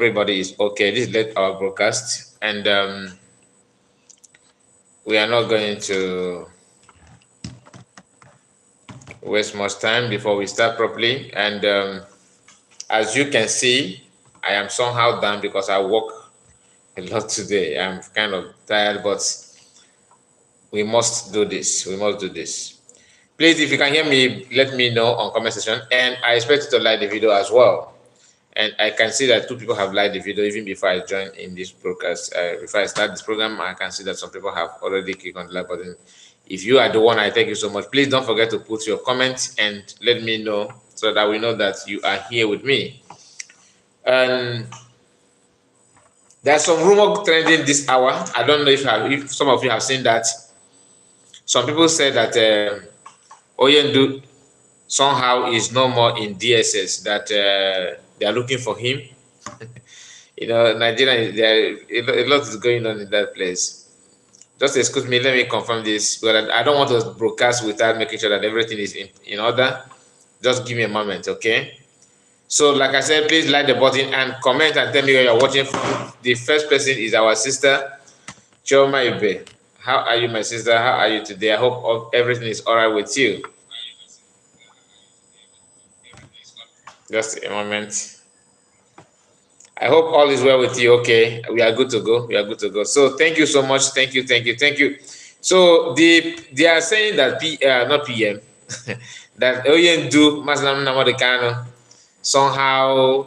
everybody is okay. This is late our broadcast, and we are not going to waste much time before we start properly. And as you can see, I am somehow down because I work a lot today. I'm kind of tired, but we must do this. We must do this. Please, if you can hear me, let me know on comment section. And I expect you to like the video as well. And I can see that 2 people have liked the video even before I join in this broadcast. Before I start this program, I can see that some people have already clicked on the like button. If you are the one, I thank you so much. Please don't forget to put your comments and let me know so that we know that you are here with me. And there's some rumor trending this hour. I don't know if some of you have seen that. Some people said that Oyendu somehow is no more in DSS, that they are looking for him. You know, Nigeria, a lot is going on in that place. Just excuse me, let me confirm this, but I don't want to broadcast without making sure that everything is in order. Just give me a moment, okay? So, like I said, please like the button and comment and tell me where you're watching from. The first person is our sister, Choma Ibe. How are you, my sister? How are you today? I hope everything is all right with you. Just a moment. I hope all is well with you. Okay, we are good to go. We are good to go. So thank you so much. Thank you. So they are saying that not PM that Oyendu Maslam Namadekano somehow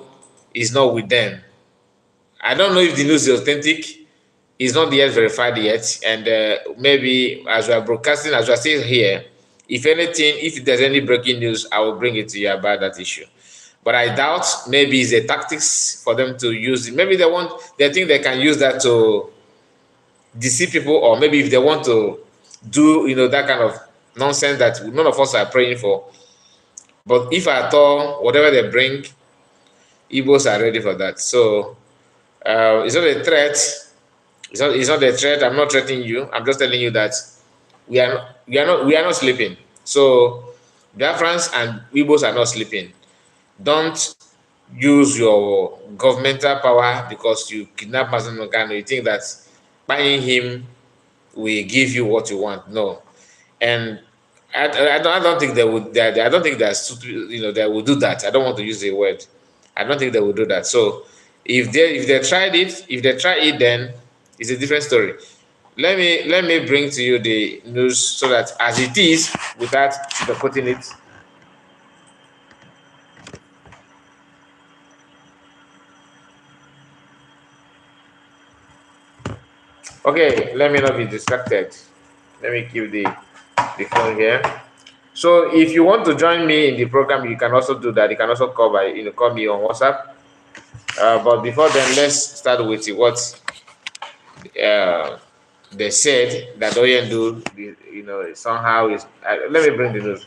is not with them. I don't know if the news is authentic. It's not yet verified yet, and maybe as we are broadcasting, as we are still here, if anything, if there's any breaking news, I will bring it to you about that issue. But I doubt maybe it's a tactics for them to use it. Maybe they think they can use that to deceive people, or maybe if they want to do, that kind of nonsense that none of us are praying for. But if at all, whatever they bring, Igbos are ready for that. So it's not a threat. It's not a threat. I'm not threatening you. I'm just telling you that we are not sleeping. So Biafrans and Igbos are not sleeping. Don't use your governmental power because you kidnap Mazen Mogano. You think that buying him will give you what you want. No. And I don't think they would. I don't think that's, they will do that. I don't want to use the word. I don't think they will do that. So if they tried it, then it's a different story. Let me bring to you the news so that as it is, without putting it. Okay, let me not be distracted. Let me keep the phone here. So if you want to join me in the program, you can also do that. You can also call me on WhatsApp. But before then, let's start with what they said that Oyendu, somehow is. Let me bring the news.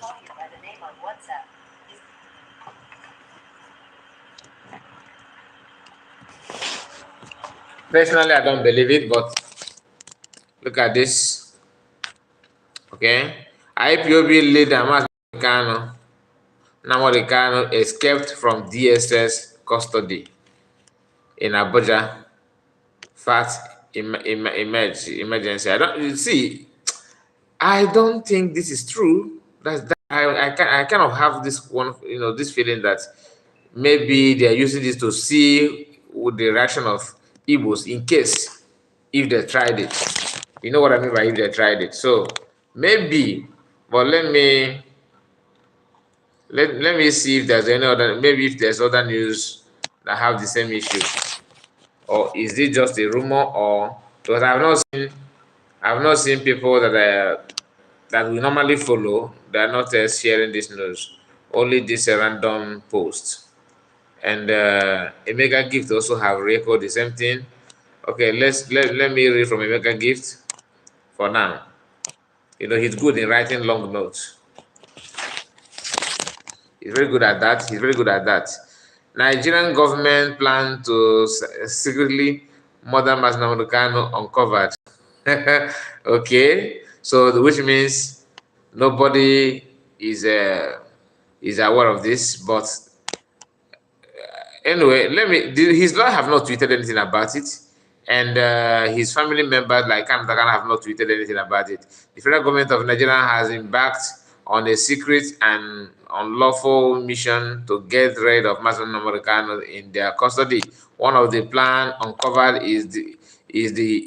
Personally, I don't believe it, but look at this. Okay, IPOB leader Namadi Kano escaped from DSS custody in Abuja. Fact emergency. I don't think this is true. I kind of have this one, this feeling that maybe they are using this to see with the reaction of Igbos in case if they tried it. You know what I mean by if they tried it. So maybe, but let me see if there's any other, maybe if there's other news that have the same issue. Or is it just a rumor? Or because I've not seen people that we normally follow. They are not sharing this news. Only this random post. And Emeka Gift also have recorded the same thing. Okay, let me read from Emeka Gift for now. He's good in writing long notes. He's very good at that. Nigerian government plan to secretly murder Masnamadu Kano uncovered. Okay, so which means nobody is aware of this, but Anyway, his lawyer have not tweeted anything about it, and his family members like Canada have not tweeted anything about it. The federal government of Nigeria has embarked on a secret and unlawful mission to get rid of Mazen Americano in their custody. One of the plans uncovered is the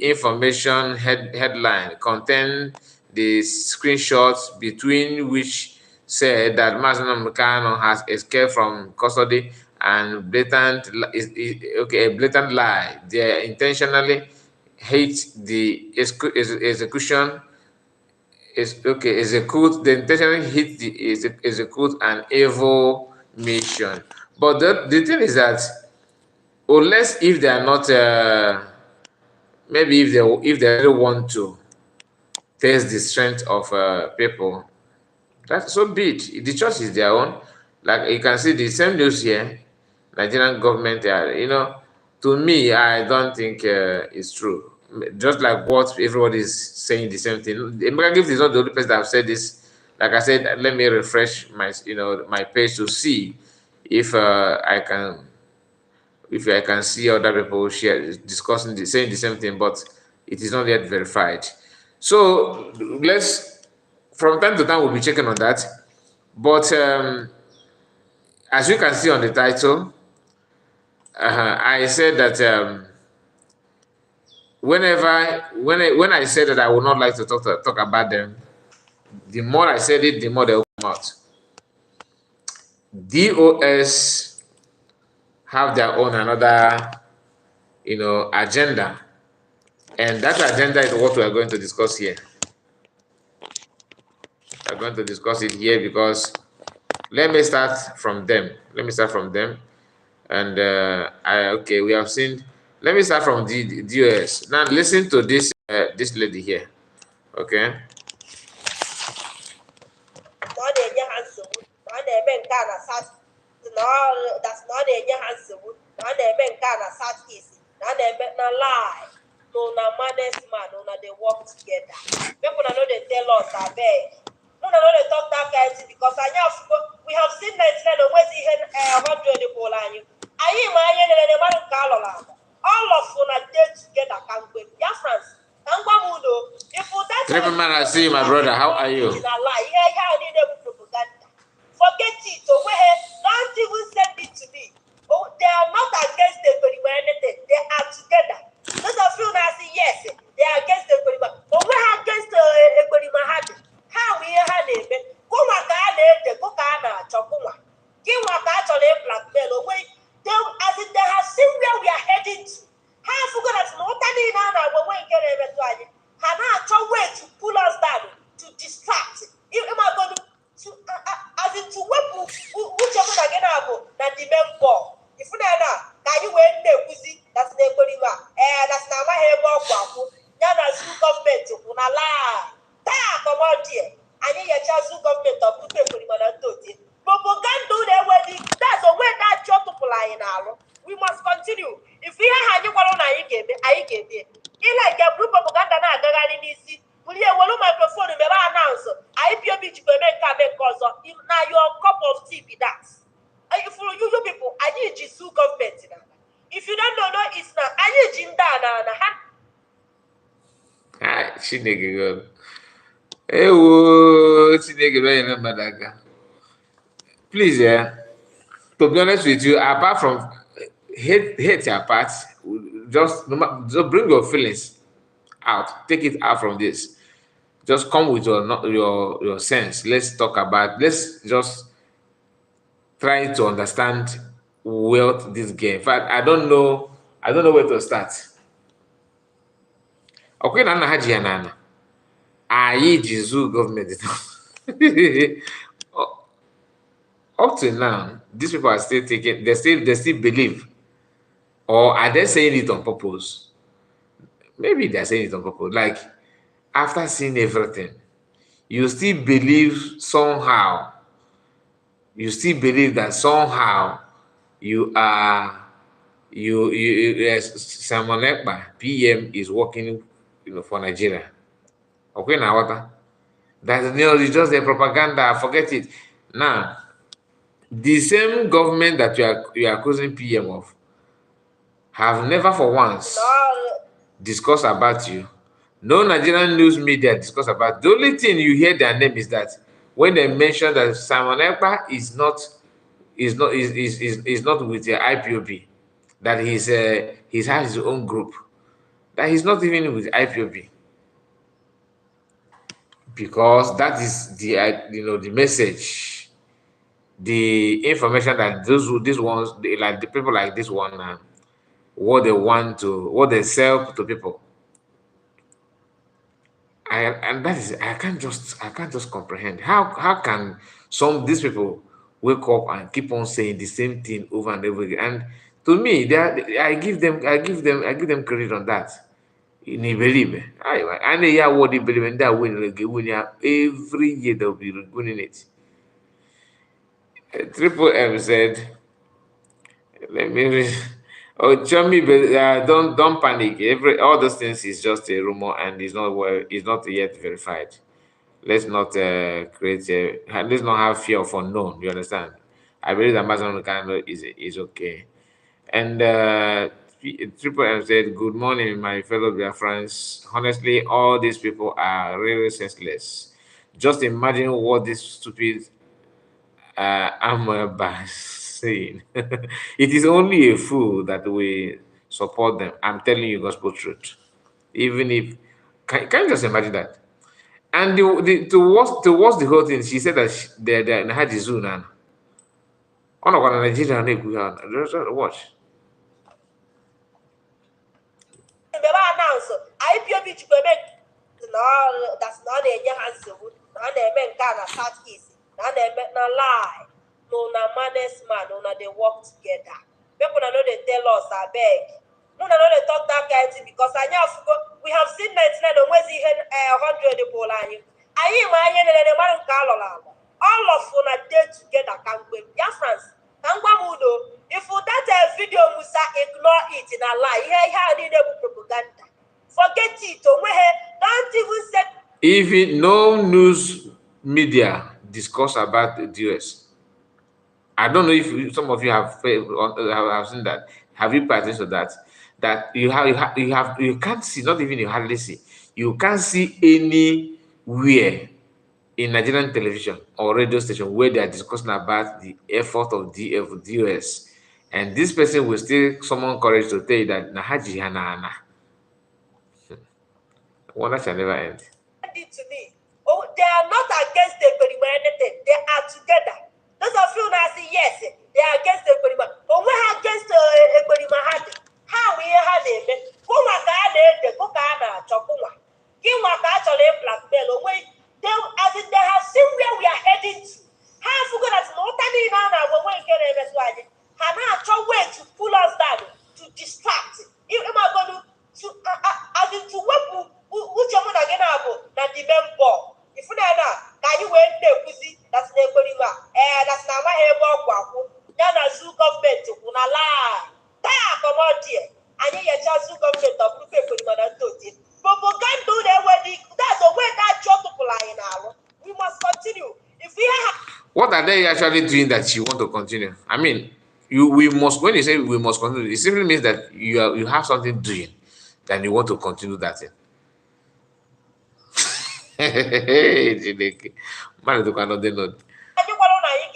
information headline contain the screenshots between which said that Mazen Americano has escaped from custody and a blatant lie. They intentionally hate the execution is okay execute they intentionally hit the execute an evil mission. But the thing is that unless if they are not maybe if they really want to test the strength of people, that's so be it. The choice is their own. Like you can see the same news here. Nigerian government, to me, I don't think it's true. Just like what everybody is saying, the same thing. Emeka Gift is not the only person that have said this. Like I said, let me refresh my page to see if I can see other people discussing saying the same thing, but it is not yet verified. So let's from time to time we'll be checking on that. But as you can see on the title, I said that when I said that I would not like to talk about them, the more I said it, the more they will come out. DOS have their own another agenda, and that agenda is what we are going to discuss here. We're going to discuss it here because let me start from them. And we have seen. Let me start from the DOS. Now listen to this lady here. Okay. They work together. People know they tell us that beg. No, they talk that kind of because we have seen Nigeria always even 100 people and you. All of them are dead together. Yeah, France. I see you, my brother. How are you? Forget it. Don't even send it to me. Oh, they are not against the anything. They are together. Those of you that say yes, they are against the but we're against the how we had it. Kuma Gade, Kukana, Chokuma. Give what actually blackmail away. As if they have seen where we are heading to. How forgot us not any when we get every Hana way to pull us down, to distract. If am I going to as in to weapon whichever again that the men for. If you know, can you wait there, Kuzi? That's the Kodima. That's not my hair walk. Yana Zoo government, Unala. Come on, dear. I need a chance to government of Putin and Toti. But we can't do their wedding. That's a way that job to fly in our. We must continue. If we had you one, I gave it. In like a group of Uganda, I see. Will you will microphone in the announce? I feel beach to make a because now your cup of tea be that. If you people, I need to sue government. If you don't know, it's not. I need Jinda and she nigga girl. Hey, she nigga very Madaga. Please, to be honest with you, apart from hate your part, just bring your feelings out. Take it out from this. Just come with your sense. Let's talk about. Let's just try to understand what this game. In fact, I don't know where to start. Okay, Nana Haji Nana. Ayi Jizu government. Up to now, these people are still taking. They still believe, or are they saying it on purpose? Maybe they're saying it on purpose. Like after seeing everything, you still believe somehow. You still believe that somehow you are yes, Simon Ekpa, PM is working, for Nigeria. Okay, now what? That's it's just a propaganda. Forget it. Now, The same government that you are accusing PM of have never for once discussed about you. No Nigerian news media discuss about. The only thing you hear their name is that when they mention that Simon Ekpa is not with the IPOB, that he's has his own group, that he's not even with IPOB, because that is the the message, the information that these ones like the people like this one what they sell to people. And that is I can't just comprehend how can some these people wake up and keep on saying the same thing over and over again. And to me, I give them credit on that. In Iberibe, and they are what Iberibe that win every year they'll be winning it. Triple M said, "Let me." Oh, Chummy, but don't panic. All those things is just a rumor and it's not yet verified. Let's not let's not have fear of unknown. You understand? I believe that Amazon Kano is okay. And Triple M said, "Good morning, my fellow Biafrans. Honestly, all these people are really senseless. Just imagine what this stupid Amaba saying. It is only a fool that will support them. I'm telling you gospel truth. Even if can you just imagine that? And to watch the whole thing, she said that they're in Haji Zoo now. On a Nigeria, watch. announce IPOB Chukweme that's not a Yahansu, not a man Ghana Southeast, not a man lie, no na manes man, no na they work together. People know they tell us, I beg. No, they talk that kind of thing because I know we have seen 99 on West 100 Polani. I am the man all of them are there together. Can we? Yeah, France. Can we? If that video Musa ignore it in a lie, here did propaganda. Forget it. Don't even say. Even no news media discuss about the US. I don't know if some of you have seen that. Have you paid attention to that? That you can't see, not even you hardly see. You can't see anywhere in Nigerian television or radio station where they are discussing about the effort of the US. And this person will still summon courage to tell you that Nahaji Hanana. Wonder shall never end. It to me. Oh, they are not against the Ekperima anything. They are together. Those of you now say yes, they are against the Ekperima. But we are against the Ekperima had. How we had it? Kuma Gade, the Kukana, Chokuma. Kima actually blackmail away. They as in they have seen where we are heading to. How forgot that no time now when we get a Hana a way to pull us down, to distract. If am I going to as in to work which one again that the member. If you know, can you wait there, pussy? That's the Ekperima. That's now my hair walk. Then a zoo government una lie. Come on, dear. And you just zoo government of Lupe Ekperima and Toti. But we can't do that when that's the way that job to fly now. We must continue. If we have What are they actually doing that you want to continue? I mean, we must when you say we must continue, it simply means that you have something doing, then you want to continue that thing. Chineke. Mmadụ dịkwa n'ụdị n'ụdị. anyị gwara na anyị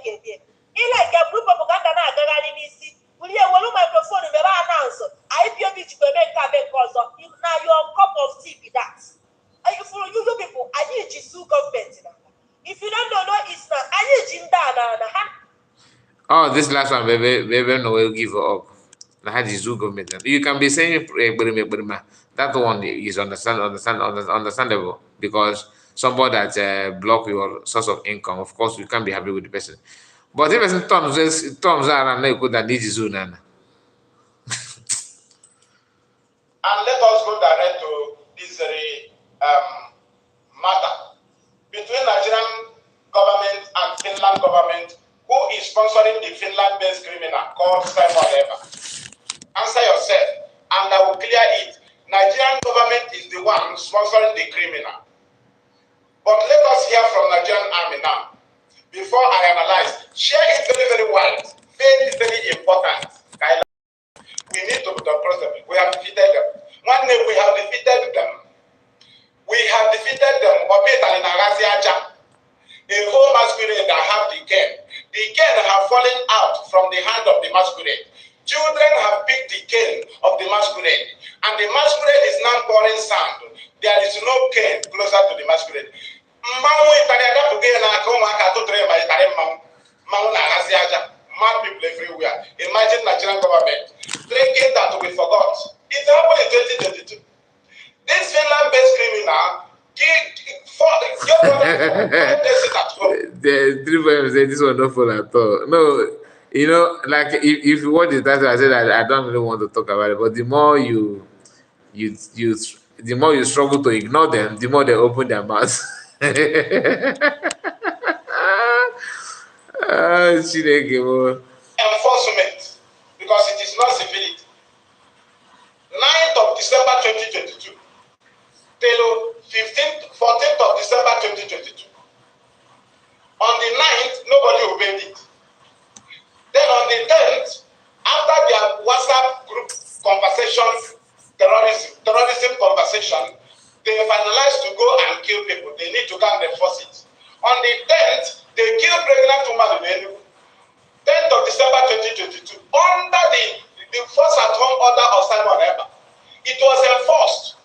ga-ede ile nke bụrụ propaganda na-agagharị n'isi wuli ewelu microphone mere announce IPOB jikwa eme nke abe nke ọzọ na your cup of tea be that. For you people, anyị ji sue gọọmenti na if you don't know it's not anyị ji ndị a na ha. Oh, this last one, baby, no will give up. You can be saying that one is understandable because somebody that block your source of income, of course, you can't be happy with the person. But if person turns around and good that this is soon. And let us go direct to this very matter between Nigerian government and Finland government. Who is sponsoring the Finland-based criminal called Senseless? Answer yourself, and I will clear it. Nigerian government is the one sponsoring the criminal. But let us hear from Nigerian army now. Before I analyze, Share it very, very wide. Faith is very important. We need to cross them. We have defeated them. One day we have defeated them. We have defeated them. A whole masquerade that have the cane. The cane have fallen out from the hand of the masquerade. Children have picked the cane of the masquerade, and the masquerade is now pouring sand. There is no cane closer to the masquerade. Mad people everywhere. Imagine Nigerian government thinking that we forgot. It happened in 2022. This Finland-based criminal the 3 say this one not full at all. No, you know, like if you watch the title, I said I don't really want to talk about it. But the more you the more you struggle to ignore them, the more they open their mouths. Enforcement, because it is not civility. 9th of December 2022 till 14th of December 2022. On the 9th, nobody obeyed it. Then on the 10th, after their WhatsApp group conversation, terrorism conversation, they finalized to go and kill people. They need to go and enforce it. On the 10th, they killed pregnant woman in Enugu. 10th of December 2022, under the force at home order of Simon Eber, it was enforced.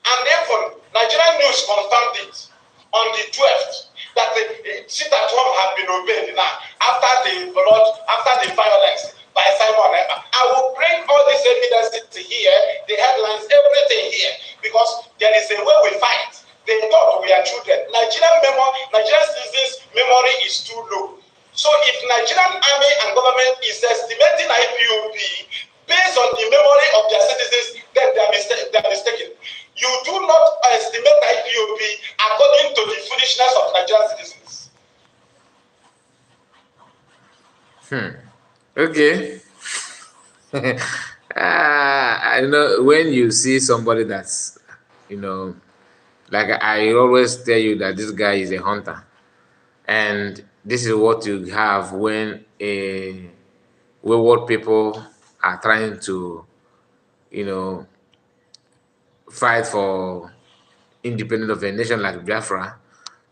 And therefore, Nigerian news confirmed it on the 12th that the sit at home had been obeyed now after the violence by Simon Eber. I will bring all this evidence to here, the headlines, everything here, because there is a way we fight. They thought we are children. Nigerian citizens' memory is too low. So if Nigerian army and government is estimating IPOB based on the memory of their citizens, then they are mistaken. You do not estimate IPOB according to the foolishness of Nigerian citizens. Okay. I know when you see somebody that's, like I always tell you that this guy is a hunter. And this is what you have when wayward people are trying to, fight for independence of a nation like Biafra.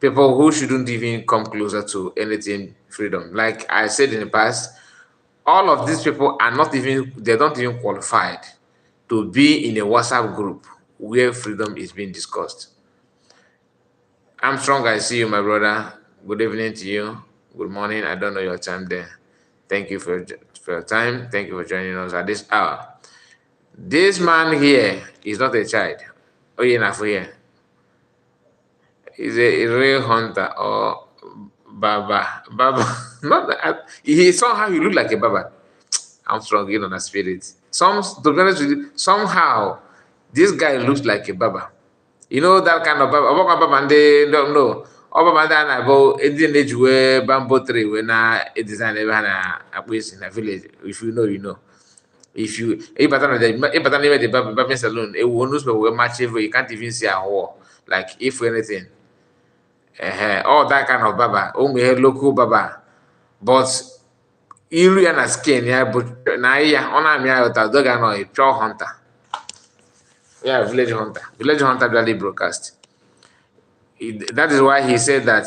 People who shouldn't even come closer to anything freedom. Like I said in the past, all of these people are they don't even qualified to be in a WhatsApp group where freedom is being discussed. I'm strong. I see you, my brother. Good evening to you. Good morning. I don't know your time there. Thank you for your time. Thank you for joining us at this hour. This man here is not a child. Oh, yeah, for here. He's a real hunter or Baba. Not that, somehow he look like a Baba. I'm strong on the spirit. To be honest with you, somehow this guy looks like a Baba. You know that kind of Baba, and they don't know. Baba and about a bamboo tree when I design a place in a village. If you know, you know. If you the Baba salon, it will newspaper match you can't even see a wall. Like if anything. All that kind of Baba. Only local Baba. But iru ya na skin ya bụ na ya ọ na-amị ya ụta doga no a pure hunter. Yeah, village hunter. Village hunter really broadcast. That is why he said that.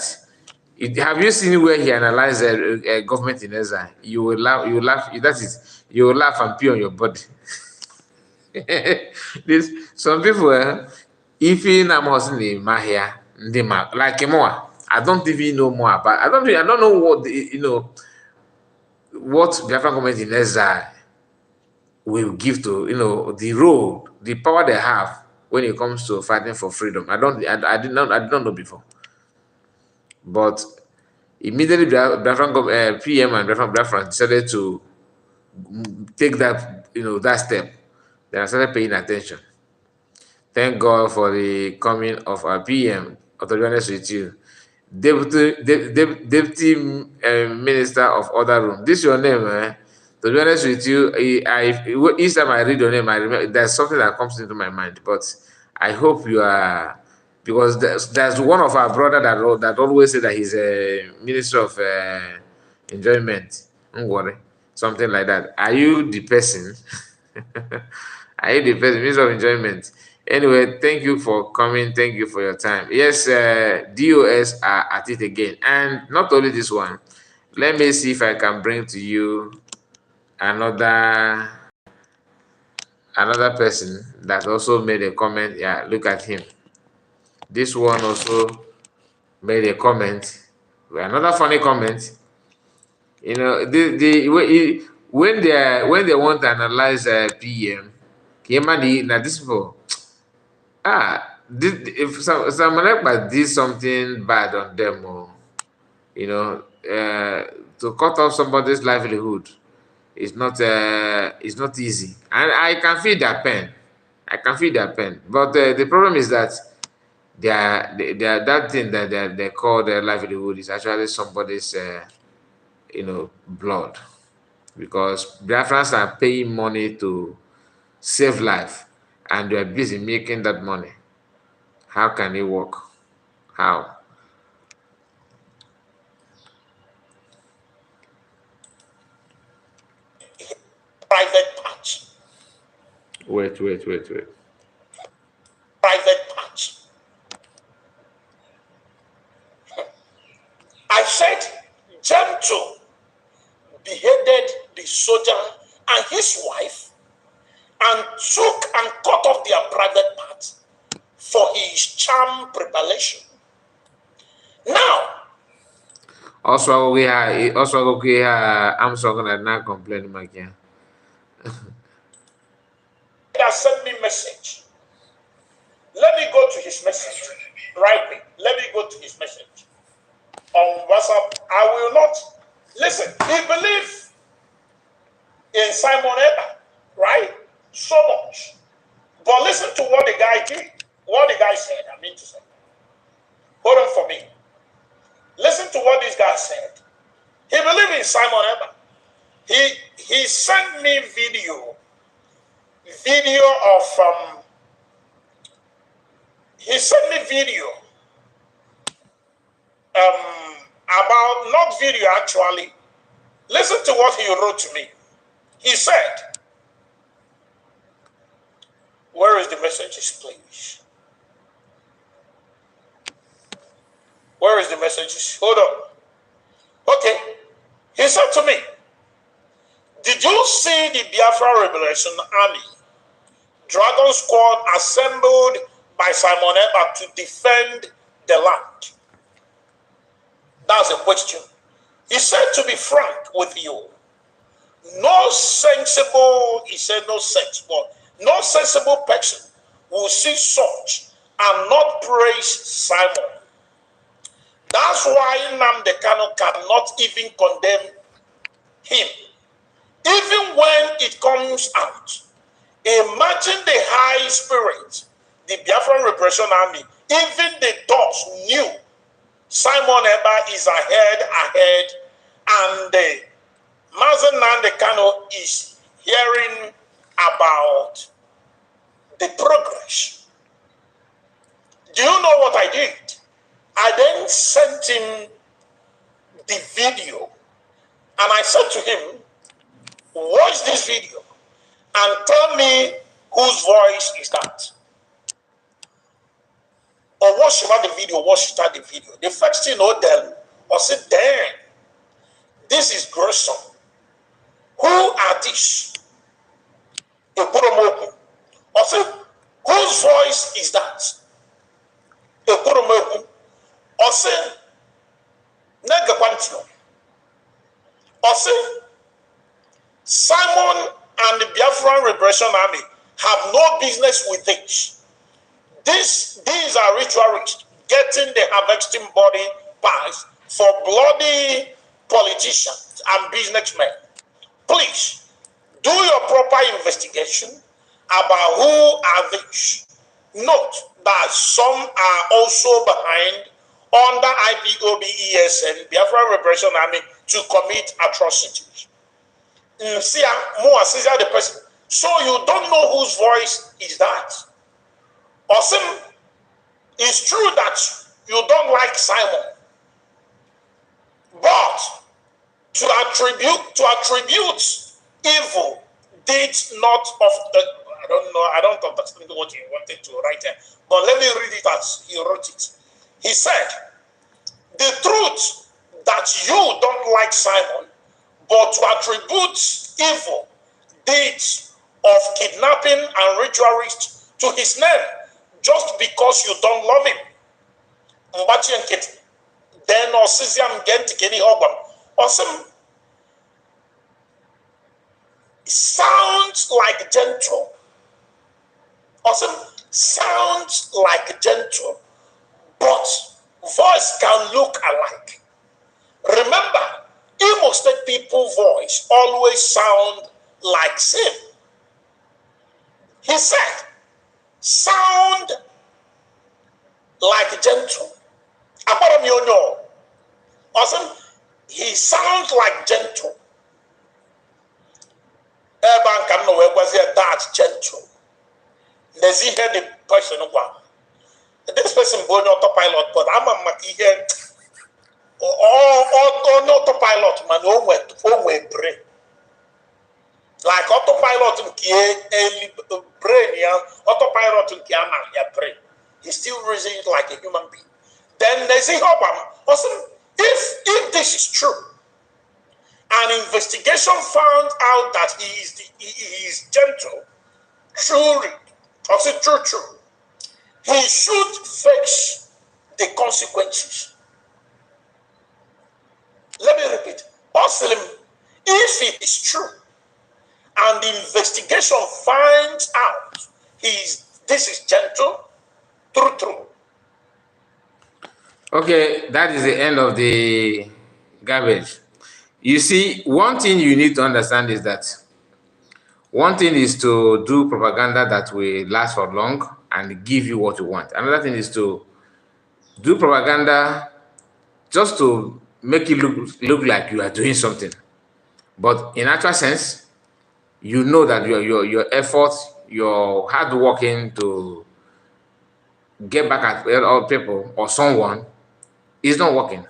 Have you seen where he analyzed a government in exile? You will laugh. You will laugh. That is, you will laugh and pee on your body. Some people, if in Amosini Mahia, like more. I don't even know more about. I don't know what what Biafran government in exile will give to the role, the power they have when it comes to fighting for freedom. I did not know before. But immediately Biafran PM and Biafran decided to take that that step. Then I started paying attention. Thank God for the coming of our PM. To be honest with you, Deputy Minister of Other Room. This is your name, eh? To be honest with you, each time I read your name, I remember there's something that comes into my mind. But I hope you are, because there's one of our brother that always say that he's a minister of enjoyment, don't worry, something like that. Are you the person? Are you the person? Means of enjoyment. Anyway, thank you for coming. Thank you for your time. Yes, DOS are at it again, and not only this one. Let me see if I can bring to you another person that also made a comment. Yeah, look at him. This one also made a comment. Another funny comment. You know, when they want to analyze PM, now this people if someone like did something bad on them, or you know, to cut off somebody's livelihood is not easy, and I can feel their pain. I can feel their pain, but the problem is that that thing that they call their livelihood is actually somebody's blood, because Biafrans are paying money to save life, and they are busy making that money. How can it work? How? Private parts. Wait. Private parts. I said, Jemto beheaded the soldier and his wife and took and cut off their private parts for his charm preparation. Now, Also, I'm so gonna not complain again. that sent me message. Let me go to his message. Right. Let me go to his message on WhatsApp. I will not listen. He believes in Simon Eber, right? So much. But listen to what the guy did. What the guy said. I mean to say. Hold on for me. Listen to what this guy said. He believed in Simon Eber. He sent me video of he sent me video about, not video actually. Listen to what he wrote to me. He said, where is the messages, please? Where is the messages? Hold on. Okay. He said to me, did you see the Biafra Liberation Army Dragon Squad assembled by Simon Eber to defend the land? That's a question. He said, to be frank with you, no sensible person will see such and not praise Simon. That's why Nnamdi Kanu cannot even condemn him. Even when it comes out, imagine the high spirit, the Biafran Repression Army, even the dogs knew Simon Eber is ahead, and the Mazen Nnamdi Kanu is hearing about the progress. Do you know what I did? I then sent him the video, and I said to him, watch this video and tell me whose voice is that. Or watch the video. The first thing them or say, damn, this is gruesome. Who are these? Or say, whose voice is that? Or say, or say, Simon and the Biafran Liberation Army have no business with this. These are ritualists getting the harvesting body parts for bloody politicians and businessmen. Please, do your proper investigation about who are these. Note that some are also behind under IPOB ESN, Biafran Repression Army, to commit atrocities. The person. So you don't know whose voice is that. Awesome. It's true that you don't like Simon, but to attribute evil deeds not of the, I don't know, I don't understand what he wanted to write here, but let me read it as he wrote it. He said, the truth that you don't like Simon, but to attribute evil deeds of kidnapping and ritualists to his name just because you don't love him. Then Osisiam Gent Kenny Obam. Awesome. Sounds like gentle. Awesome. Sounds like gentle. But voice can look alike. Remember, Imo State people voice always sound like same. He said, sound like gentle. Awesome. He sounds like gentle. That's gentle. Does he hear the person? This person going autopilot, but I'm a here. Or autopilot, man, oh, brain. Like autopilot in brain, yeah, autopilot in brain. He's still reasoning like a human being. Then they say, awesome. If this is true, an investigation found out that he is gentle, truly, also true, he should face the consequences. Let me repeat. Muslim, if it is true, and the investigation finds out this is gentle, true. Okay, that is the end of the garbage. You see, one thing you need to understand is that one thing is to do propaganda that will last for long and give you what you want. Another thing is to do propaganda just to make it look like you are doing something. But in actual sense, you know that your effort, your hard working to get back at other people or someone is not working.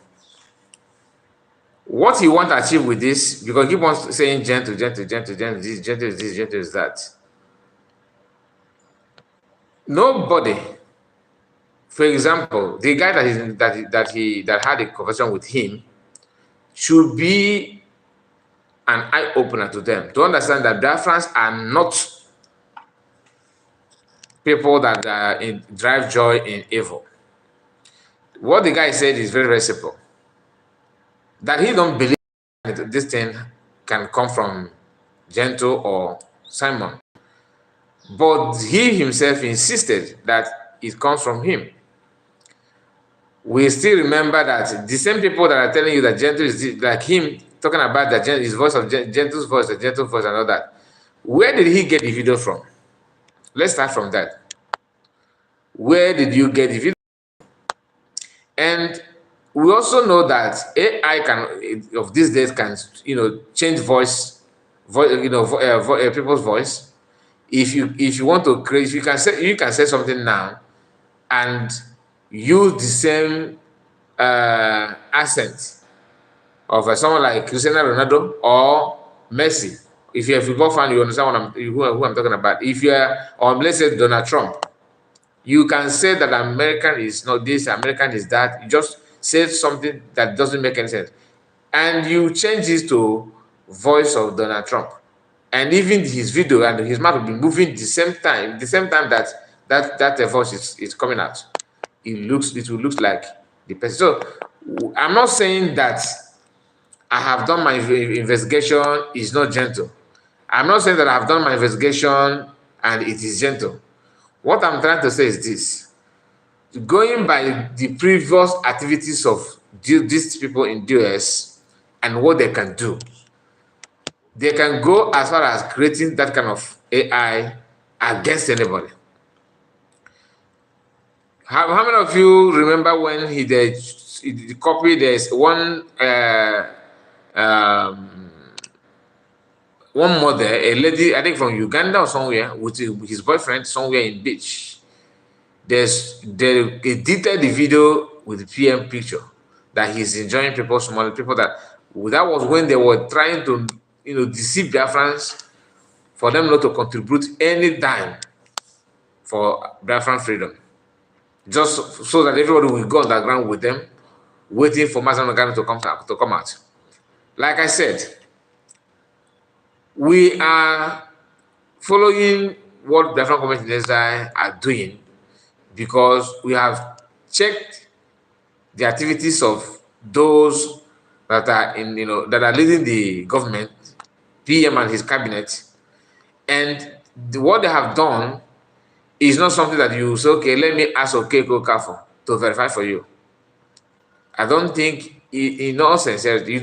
What you want to achieve with this, because he wants saying gentle, this, gentle is that. Nobody, for example, the guy that had a conversation with him should be an eye-opener to them, to understand that Biafrans are not people that drive joy in evil. What the guy said is very, very simple. That he don't believe that this thing can come from Gentle or Simon. But he himself insisted that it comes from him. We still remember that the same people that are telling you that Gentle is like him, talking about that his voice of Gentle's voice, the Gentle voice and all that. Where did he get the video from? Let's start from that. Where did you get the video? And we also know that AI of these days can, change voice, people's voice. If you want to create, you can say something now, and use the same accent of someone like Cristiano Ronaldo or Messi. If you're a football fan, you understand who I'm talking about. If you're, or let's say Donald Trump, you can say that American is not this, American is that. You just say something that doesn't make any sense, and you change this to voice of Donald Trump, and even his video and his mouth will be moving the same time that voice is coming out. It will look like the person. So I'm not saying that I have done my investigation is not gentle. I'm not saying that I've done my investigation and it is gentle. What I'm trying to say is this: going by the previous activities of these people in the US and what they can do, they can go as far as creating that kind of AI against anybody. How many of you remember when he copied this one mother, a lady, I think from Uganda or somewhere, with his boyfriend somewhere in beach? They edited the video with the PM picture that he's enjoying people that That was when they were trying to, deceive Biafrans for them not to contribute any dime for Biafran freedom, just so that everybody will go underground with them, waiting for Mazen Nagano to come out. Like I said, we are following what Biafran government in exile are doing because we have checked the activities of those that are that are leading the government, PM and his cabinet, and what they have done is not something that you say, okay, let me ask Okeko Kafo to verify for you. I don't think, in all sincerity,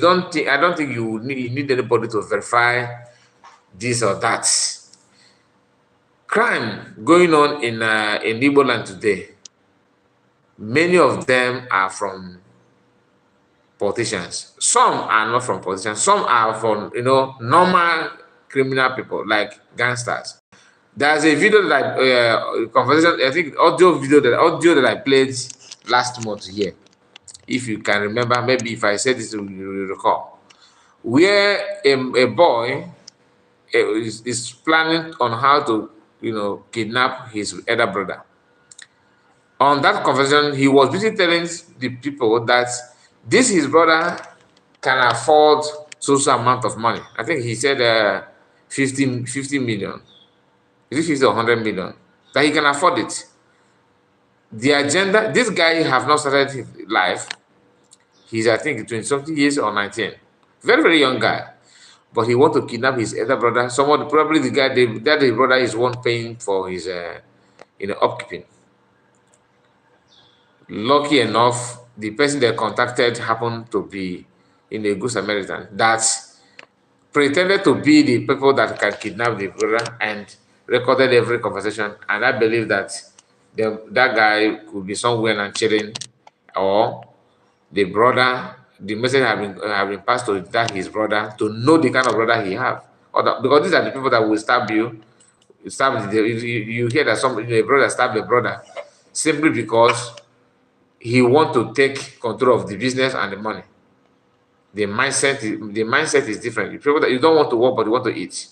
I don't think you need anybody to verify this or that. Crime going on in Igbo land today, many of them are from politicians. Some are not from politicians. Some are from, normal criminal people like gangsters. There's a video that conversation, I think audio that I played last month here. If you can remember, maybe if I said this, you will recall, where a boy is planning on how to, kidnap his elder brother. On that conversation, he was basically telling the people that this his brother can afford so amount of money. I think he said 50 million. Is it 50 or 100 million? That he can afford it. The agenda, this guy have not started his life. He's, I think, 20-something years or 19. Very, very young guy. But he want to kidnap his elder brother. Probably the guy, that his brother is one paying for his, upkeeping. Lucky enough, the person they contacted happened to be in a good Samaritan that pretended to be the people that can kidnap the brother and recorded every conversation. And I believe that that guy could be somewhere and chilling, or the brother, the message have been passed to that his brother to know the kind of brother he have. Because these are the people that will stab you. You hear that a brother stabbed a brother simply because he want to take control of the business and the money. The mindset is different. People that you don't want to work, but you want to eat.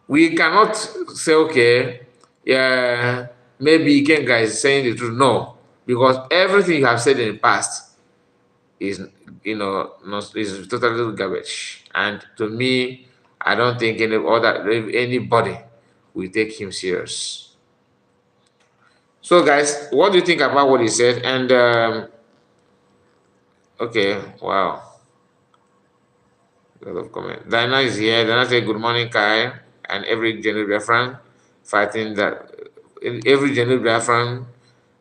We cannot say, okay, yeah, maybe Ikenga is saying the truth. No, because everything you have said in the past is, is totally garbage. And to me, I don't think anybody will take him serious. So, guys, what do you think about what he said? And okay, wow. A lot of comment. Diana is here. Diana say, good morning, Kai, and every genuine Biafran fighting that. Every genuine Biafran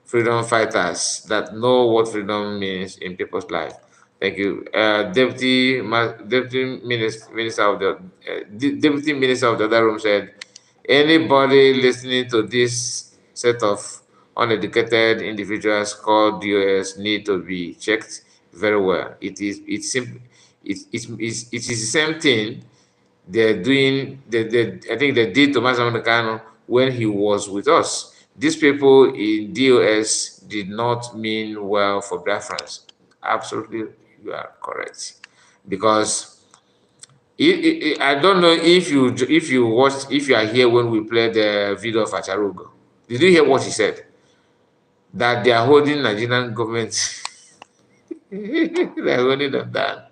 freedom fighters that know what freedom means in people's life. Thank you, Deputy Minister of the Deputy Minister of the other room said, anybody listening to this set of uneducated individuals called DOS need to be checked very well. It is the same thing they're doing. I think they did to Mazen when he was with us. These people in DOS did not mean well for Biafrans. Absolutely, you are correct. Because I don't know if you are here when we played the video of Acharugo. Did you hear what he said? That they are holding Nigerian government. They are holding them down.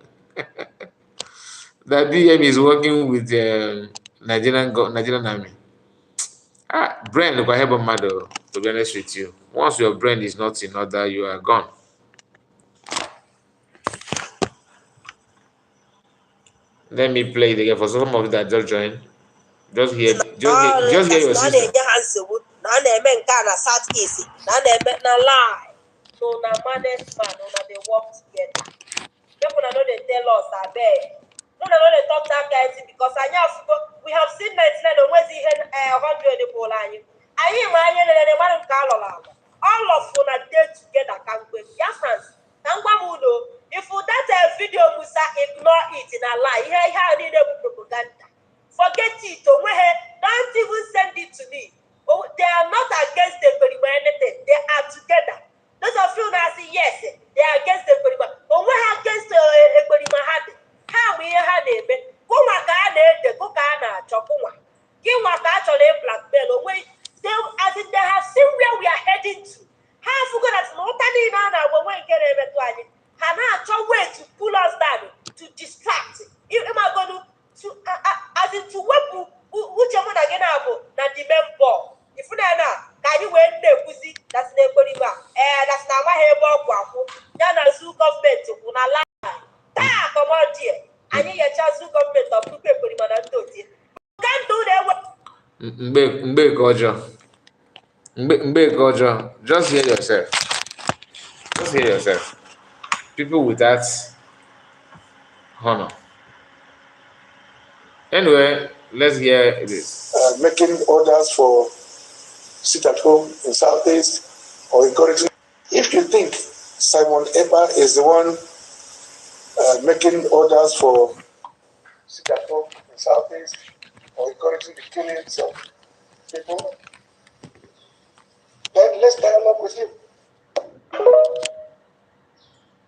That DM is working with the Nigerian army. Brain, to be honest with you. Once your brain is not in order, you are gone. Let me play it again for some of you that just joined. Just hear your sister. na na-eme nke a na South East na na-eme na lie so na managed man una dey work together. People no dey tell us abeg. No dey talk that kind thing because we have seen 99 onwezi ihe 100 bụrụ anyị. Anyị ma anyị lelere mmadụ nke alọrọ alọ. All of una dey together ka mgbe Biafrans na ngwa m udo if that video Musa ignore it na lie ihe a niile bụ propaganda. Forget it. Don't even send it to me. They are not against the Periba anything. They are together. Those of you that say yes, they are against the Periba. blackmail away. They as in they have seen where we are heading to. Half forgot that not only now when we get eventually. Hana a way to pull us down, to distract. If am I going to as in to what which one again na the member. If you know, can you wait the pussy? That's the body back. That's not my hair bomb. Then a zoo government on a lie. Ah, come on, dear. I need a chance to government of two people in my daughter. Can't do that. Mbe Gojo. Mbe Gojo. Just hear yourself. Just hear yourself. People with that honor. Anyway, let's hear this. Making orders for sit at home in Southeast or encouraging. If you think Simon Eber is the one making orders for sit at home in Southeast or encouraging the killings of people, then let's dialogue with him.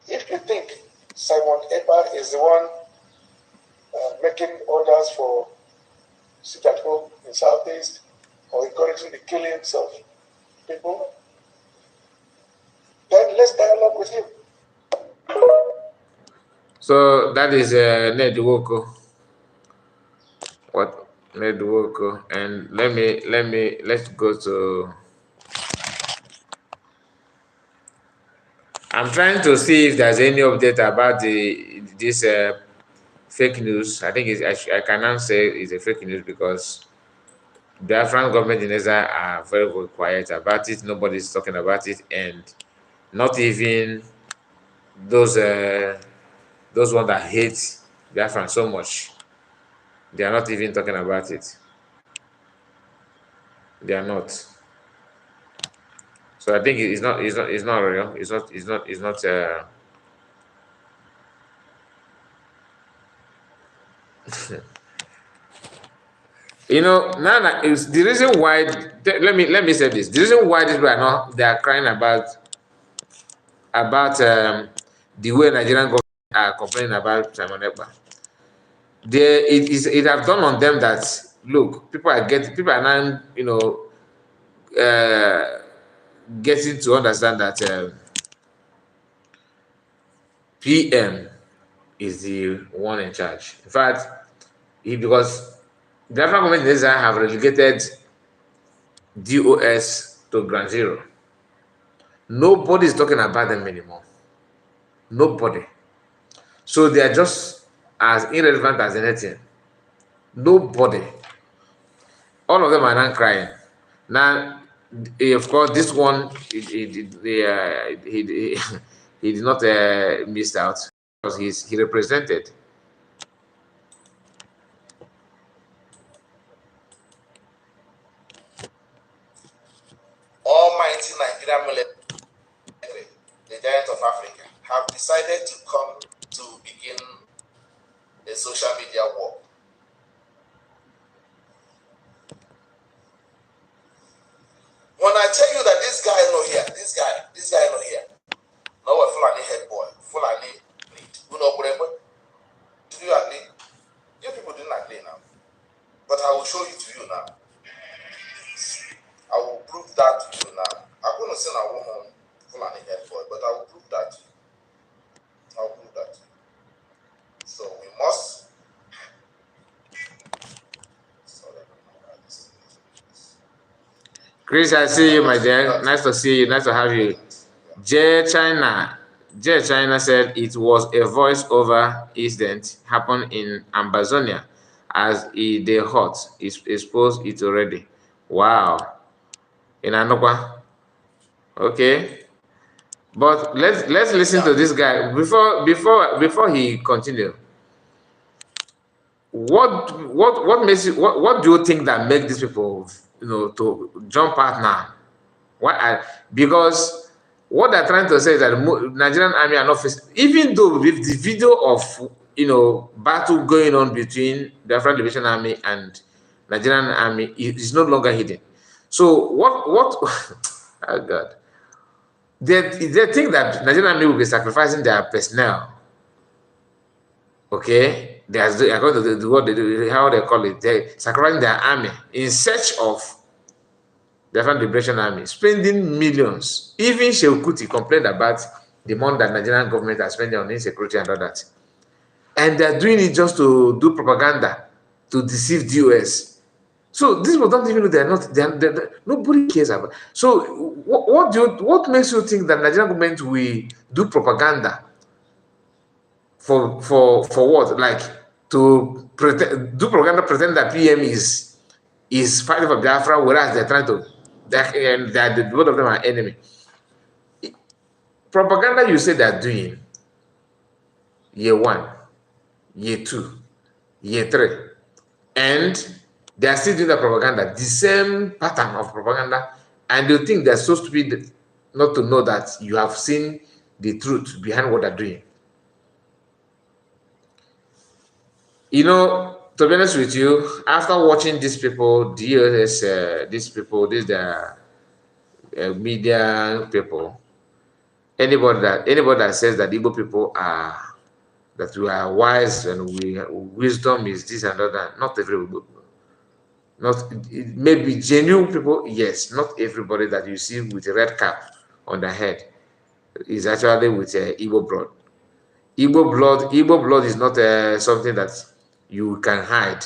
If you think Simon Eber is the one making orders for sit at home in Southeast or encouraging the killings of people, then let's dialogue with him. So that is Ned Woko. What Ned Woko? And let's go to. I'm trying to see if there's any update about this fake news. I think I cannot say it's a fake news because the Afghan government in Israel are very, very quiet about it. Nobody's talking about it, and not even those ones that hate Biafran so much. They are not even talking about it. They are not. So I think it's not real. It's not. You know, now is the reason why. Let me say this. The reason why this right now they are crying about the way Nigerian government are complaining about Simon Ekpa. It have done on them that look, people are now getting to understand that PM is the one in charge. In fact, because the African government in Israel have relegated DOS to ground zero. Nobody is talking about them anymore. Nobody. So they are just as irrelevant as anything. Nobody. All of them are not crying. Now, of course, this one he did not miss out because he represented. Almighty Nigerian military, the giant of Africa, have decided to come to begin a social media war. When I tell you that this guy not here, this guy not here, no a Fulani head boy, Fulani lead, you know whatever. Do you agree? You people didn't agree now, but I will show you to you now. I will prove that to you now. I'm going to send a woman Fulani head boy, but I will prove that to you. I will prove that to you. So we must. Chris, I see you, my dear. Nice to see you. Nice to have you. J China said it was a voice-over incident happened in Amazonia as they hot exposed it already. Wow. In Anokwa. Okay. But let's listen to this guy before he continue. What makes you what do you think that make these people to jump out now? Because what they're trying to say is that the Nigerian army are not facing, even though with the video of battle going on between the African Liberation Army and Nigerian army is no longer hidden. So what oh God. They think that Nigerian army will be sacrificing their personnel. Okay? there's according to what they do, how they call it, they sacrificing their army in search of the African Liberation Army, spending millions. Even Shehu Kuti complained about the money that Nigerian government are spending on insecurity and all that. And they're doing it just to do propaganda, to deceive the US. So these people don't even know nobody cares about. So what makes you think that Nigerian government will do propaganda for what? Like to do propaganda, pretend that PM is fighting for Biafra, whereas they're trying to that both of them are enemy. Propaganda you say they're doing year 1, year 2, year 3, and they are still doing the propaganda, the same pattern of propaganda, and you think they're so stupid not to know that you have seen the truth behind what they're doing. You know, to be honest with you, after watching these people, these media people, anybody that says that Igbo people are, that we are wise and wisdom is this and that, not everybody. Not, it may be genuine people, yes. Not everybody that you see with a red cap on the head is actually with Igbo blood. Igbo blood is not something that you can hide.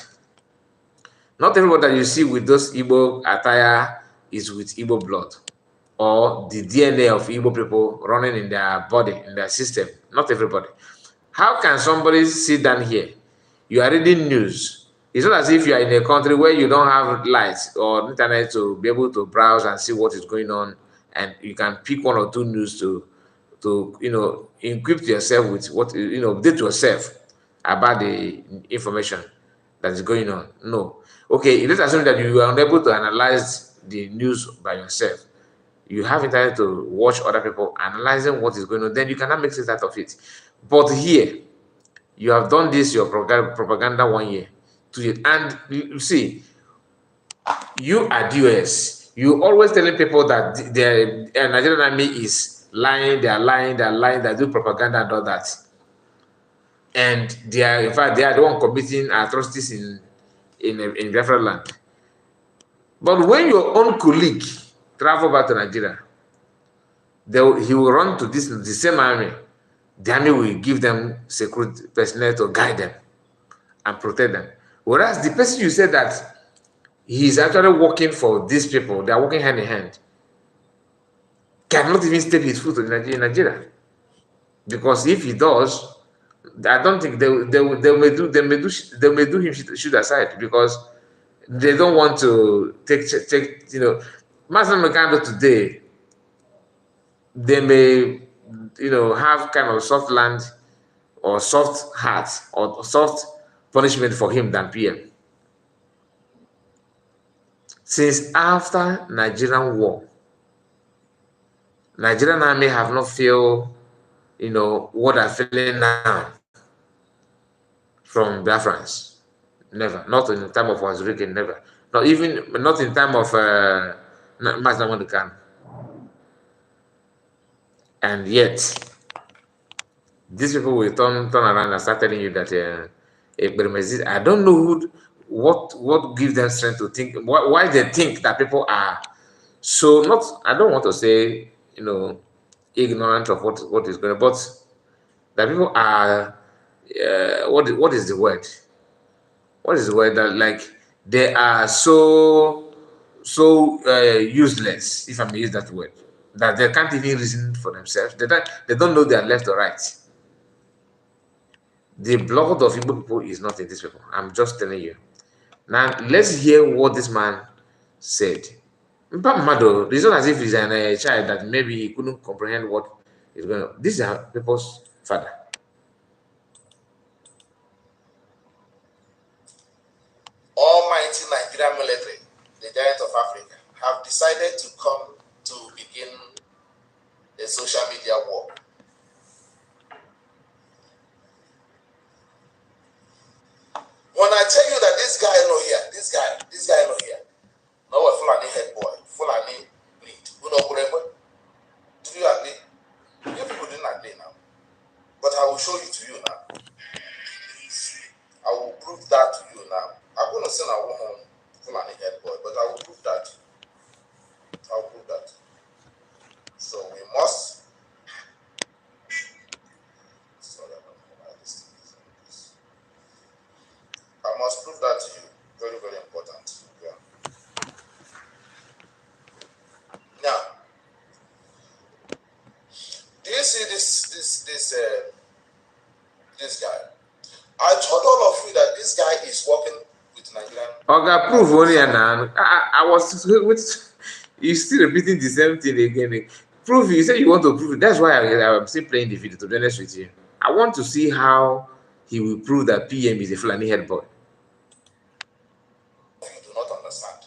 Not everybody that you see with those Igbo attire is with Igbo blood, or the DNA of Igbo people running in their body, in their system. Not everybody. How can somebody sit down here? You are reading news. It's not as if you are in a country where you don't have lights or internet to be able to browse and see what is going on, and you can pick one or two news to equip yourself with what update yourself about the information that is going on. No. Okay, let's assume that you are unable to analyze the news by yourself. You have internet to watch other people analyzing what is going on, then you cannot make sense out of it. But here, you have done this, your propaganda 1 year, 2 years, and you see, you are US. You always telling people that the Nigerian army is lying, they are lying, they do propaganda and all that. And they are, in fact, they are the one committing atrocities in Biafra land. But when your own colleague travel back to Nigeria, he will run to the same army. The army will give them security personnel to guide them and protect them. Whereas the person you said that he's actually working for these people, they are working hand in hand, cannot even step his foot in Nigeria. Because if he does, I don't think they may do him shoot aside, because they don't want to take Master Mekando today, they may have kind of soft land or soft heart or soft punishment for him than PM. Since after Nigerian war, Nigerian army have not feel what I'm feeling now from Biafrans. Never. Not in the time of Wazirike, never. Not in time of Master Modikan. And yet, these people will turn around and start telling you that I don't know what gives them strength to think, why they think that people are so not, I don't want to say, ignorant of what is going on, but that people are, what is the word? What is the word? That, like, they are so useless, if I may use that word, that they can't even reason for themselves. They don't know they are left or right. The blood of Igbo people is not in these people. I'm just telling you. Now, let's hear what this man said. Mado, it's not as if he's a child that maybe he couldn't comprehend what is going on. These are people's father. Almighty Nigerian military, the giant of Africa, have decided to come to begin a social media war. When I tell you that this guy no here, this guy no here, no a Fulani head boy, Fulani breed, who know whatever. Do you agree? You people didn't agree now, but I will show you to you now. this guy. I told all of you that this guy is working with Nigerian. Okay, prove only now. I was you still repeating the same thing again. Prove, you say you want to prove it. That's why I'm still playing the video, to be honest with you. I want to see how he will prove that PM is a Fulani head boy. You do not understand.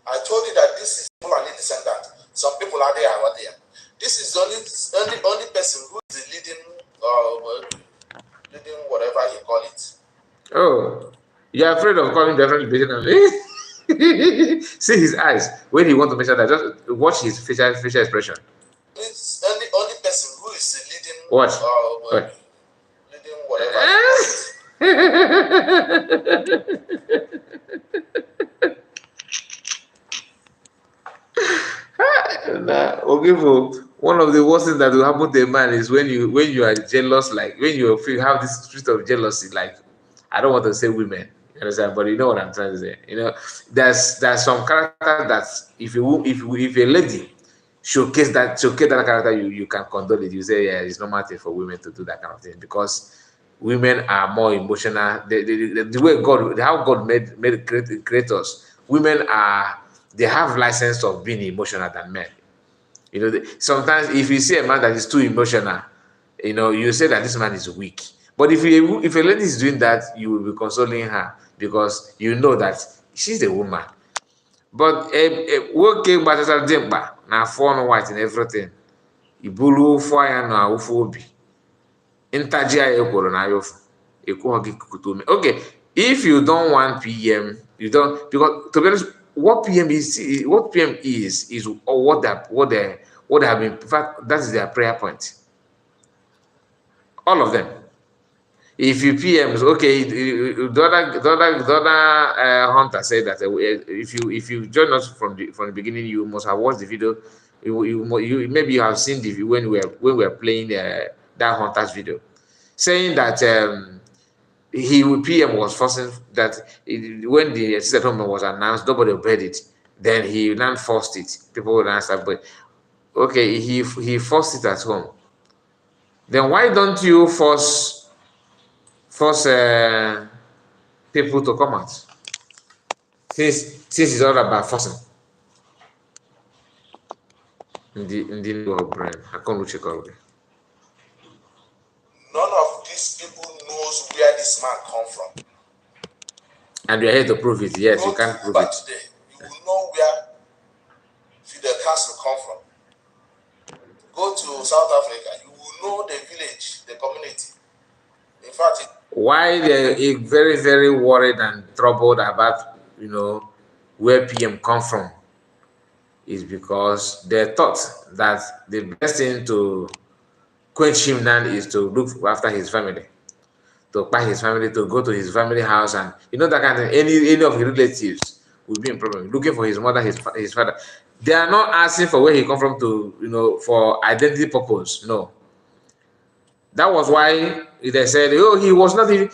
I told you that this is Fulani descendant. Some people are there and not there. This is the only person who is the leading whatever you call it. Oh, you're afraid of calling different people. See his eyes when he wants to measure that. Just watch his facial expression. It's the only person who is the leading. Watch. Leading whatever. Okay, one of the worst things that will happen to a man is when you are jealous, like when you have this street of jealousy. Like, I don't want to say women, you understand, but you know what I'm trying to say. You know, there's some character that if a lady showcase that character, you can condone it. You say, yeah, it's normal thing for women to do that kind of thing, because women are more emotional. The way how God made creators, women they have license of being emotional than men. You know, sometimes if you see a man that is too emotional, you know, you say that this man is weak. But if a lady is doing that, you will be consoling her, because you know that she's a woman. But working but as a dimba, now phone white and everything. Ibulu fire na ufu obi. Intajia ekworo na yofu. Okay, if you don't want PM, you don't, because to be honest, what PM is what they have been. In fact, that is their prayer point. All of them. If you PMs, okay, the other hunter said that if you join us from the beginning, you must have watched the video. You maybe you have seen the when we were playing that hunter's video, saying that PM was forcing that when the assisted home was announced, nobody obeyed it. Then he then forced it. People would answer, but okay, he forced it at home. Then why don't you force people to come out? Since it's all about forcing. In the brain, I can't check out. None of these people knows where this man come from. And you're here to prove it. Yes, you can't prove it. Today, you will know where Fidel Castro come from. Go to South Africa, you will know the village, the community. In fact, why they're very, very worried and troubled about, you know, where PM come from is because they thought that the best thing to quench him now is to look after his family, to buy his family, to go to his family house, and you know that kind of thing. Any of his relatives will be in problem, looking for his mother, his father. They are not asking for where he come from to, you know, for identity purpose. No. That was why they said, oh, he was not even,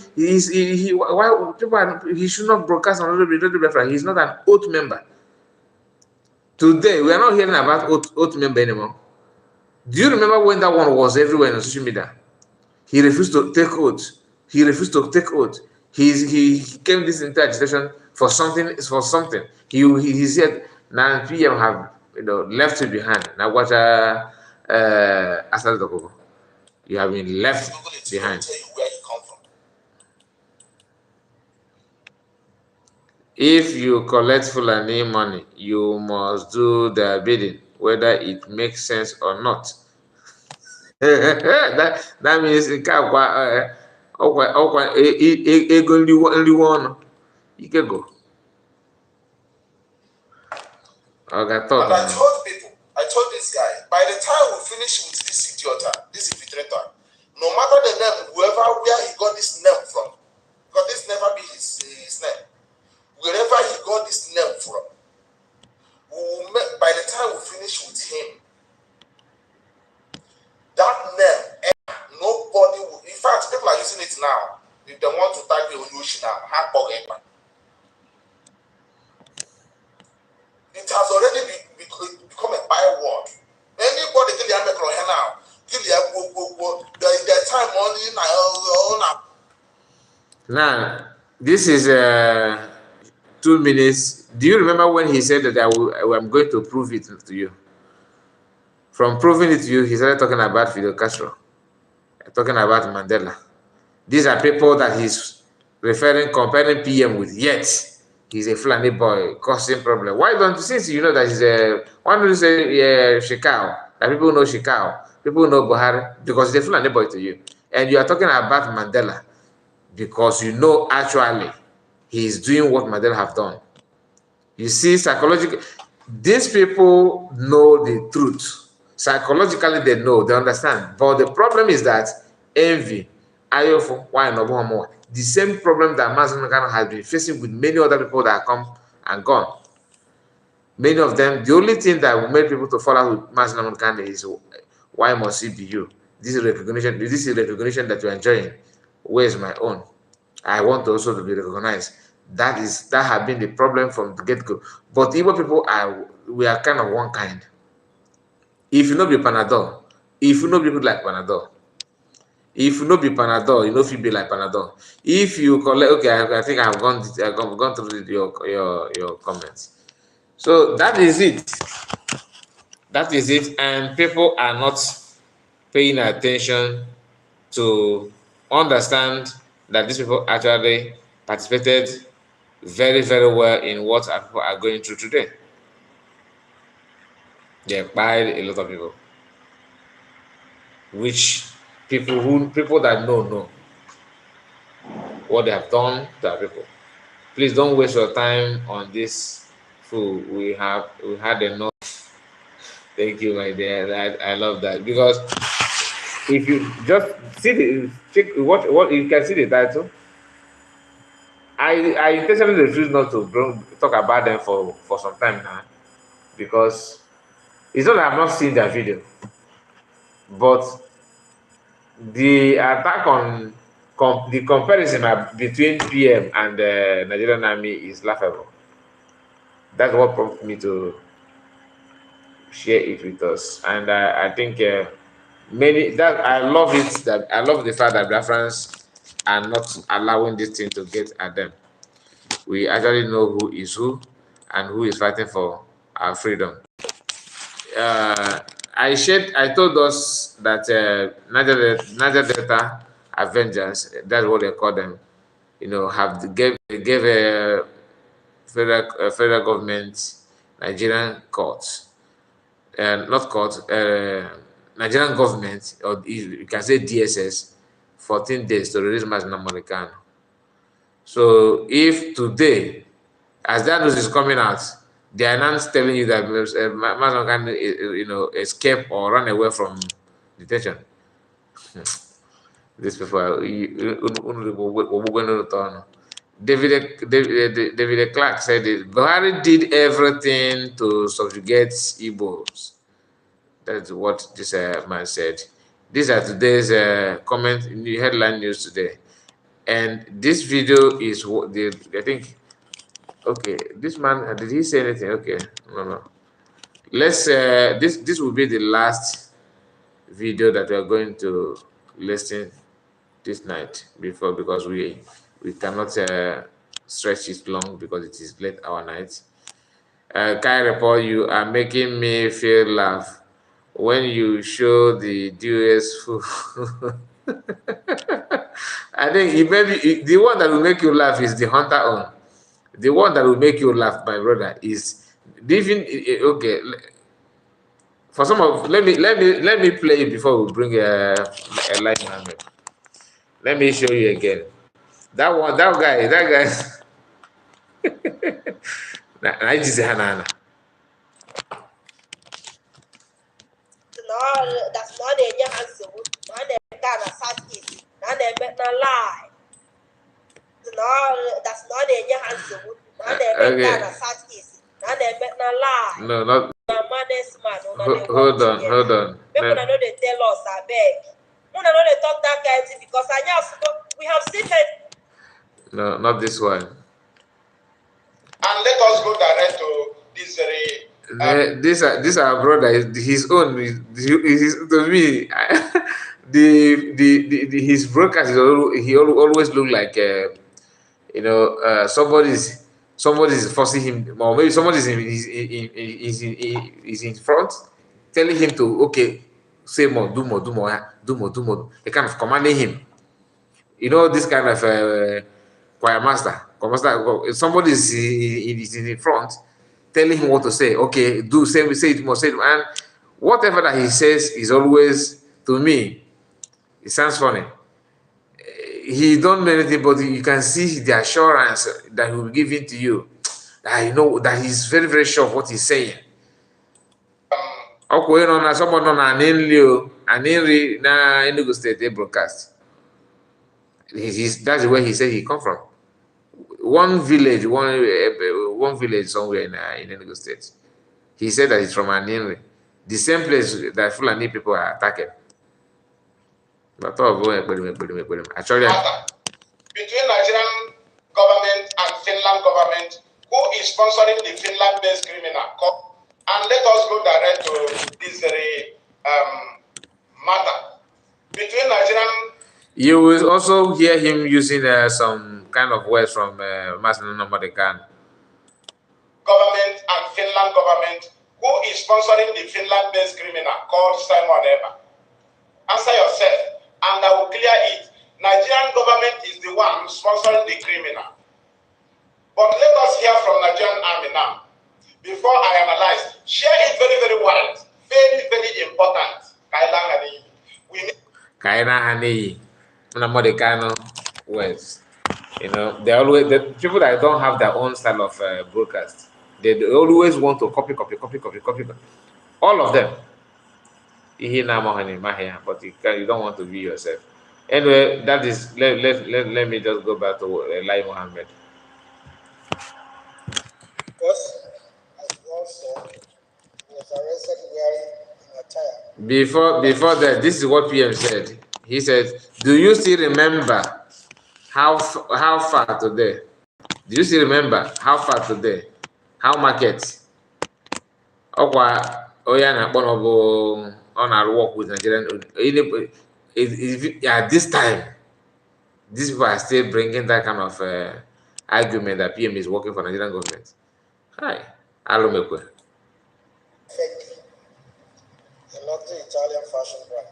why people he should not broadcast on radio reference. He's not an oath member. Today, we are not hearing about oath member anymore. Do you remember when that one was everywhere on social media? He refused to take oath. He refused to take oath. He came this entire agitation for something. He said, now PM have, you know, left it behind. Now what you have been left behind. tell you where he come from. If you collect Fulani money, you must do their bidding, whether it makes sense or not. that means ego nri ọnụ ike go. And I told this guy, by the time we finish with this idiot, this infiltrator, no matter the name, where he got this name from, because this never be his name, wherever he got this name from, by the time we finish with him, that name, nobody will, in fact, people are using it now. If they want to tag the Olushi now, it has already become a byword. Anybody can the time only now. This is 2 minutes. Do you remember when he said that I'm going to prove it to you? From proving it to you, he started talking about Fidel Castro, talking about Mandela. These are people that he's comparing PM with, yet he's a Fulani boy causing problem. Why don't you, since you know that why don't you say Shekau? That people know Shekau, people know Buhari, because he's a Fulani boy to you. And you are talking about Mandela because you know actually he's doing what Mandela have done. You see, psychologically, these people know the truth. Psychologically, they know, they understand. But the problem is that envy, ayofo, why no more? The same problem that Mazen has been facing with many other people that have come and gone. Many of them, the only thing that will make people to follow with Mazen is why must it be you? This is recognition. This is recognition that you're enjoying. Where's my own? I want also to be recognized. That has been the problem from the get-go. But Igbo people we are kind of one kind. If you know be Panadol, if you know people like Panadol, if you know be Panadol, you know if you be like Panadol. If you collect, okay, I think I've gone through your comments. So that is it. That is it, and people are not paying attention to understand that these people actually participated very, very well in what our people are going through today. They inspired a lot of people, which people that know what they have done to our people. Please don't waste your time on this food. We had enough. Thank you, my dear. I love that, because if you just what you can see the title. I intentionally refuse not to talk about them for some time now, because it's not that I've not seen their video, but the attack on the comparison between PM and the Nigerian army is laughable. That's what prompted me to share it with us, and I think I love it, that I love the fact that Biafrans are not allowing this thing to get at them. We actually know who is who and who is fighting for our freedom. I told us that Niger Delta Avengers, that's what they call them, gave a federal government, Nigerian courts, not courts, Nigerian government, or you can say DSS, 14 days to release Mazina Monicano. So if today, as that news is coming out, they are not telling you that Mazin can, escape or run away from detention. These people are David Clark said it. Buhari did everything to subjugate Igbos. That's what this man said. These are today's comment in the headline news today. And this video is what I think. Okay, this man, did he say anything? Okay, no. Let's this will be the last video that we are going to listen this night because we cannot stretch it long because it is late our night. Kai report, you are making me feel laugh when you show the DS food. I think the one that will make you laugh is the hunter on. The one that will make you laugh, my brother, is even okay. For some of let me play it before we bring a light Mohammed. Let me show you again. That guy. I just say Hanana. That's not a young answer. Lie. That's not a young answer. No, not. Hold on. People know they tell us, I beg. We know they talk that kind of thing because we have seen it. No, not this one. And let us go direct to this very. This our brother. His own. To me, his broadcast is always look like somebody's forcing him, or maybe somebody's in front, telling him to okay, say more, do more, do more, do more, do more. They kind of commanding him. This kind of choir master. Somebody is in front, telling him what to say. Okay, say it more, say it more. And whatever that he says is always, to me, it sounds funny. He don't know anything, but you can see the assurance that he will give it to you. That he's very, very sure of what he's saying. Okay, someone on an Henry na Enugu State broadcast. That's where he said he come from. One village somewhere in Enugu State. He said that he's from Aninri, the same place that Fulani people are attacking. But actually, between Nigerian government and Finland government, who is sponsoring the Finland-based criminal? And let us go direct to this very matter. Between Nigerian... You will also hear him using some kind of words from Masino Namadikan. Government and Finland government, who is sponsoring the Finland-based criminal called Simon Eba? Answer yourself, and I will clear it. Nigerian government is the one sponsoring the criminal. But let us hear from Nigerian army now. Before I analyze, share it very, very wide. Very, very important. Kaila Haneyi. We need Kaila Haneyi. Namadikan words. They always, the people that don't have their own style of broadcast, they always want to copy. All of them. But you don't want to be yourself. Anyway, that is, let me just go back to Lai Mohammed. Because, as also, he was arrested wearing an attire. Before that, this is what PM said. He said, "Do you still remember how far today? Do you still remember how far today? How market? On our work with Nigerian. At this time, these people are still bringing that kind of argument that PM is working for Nigerian government. Hi, Alomekwe. A luxury Italian fashion brand.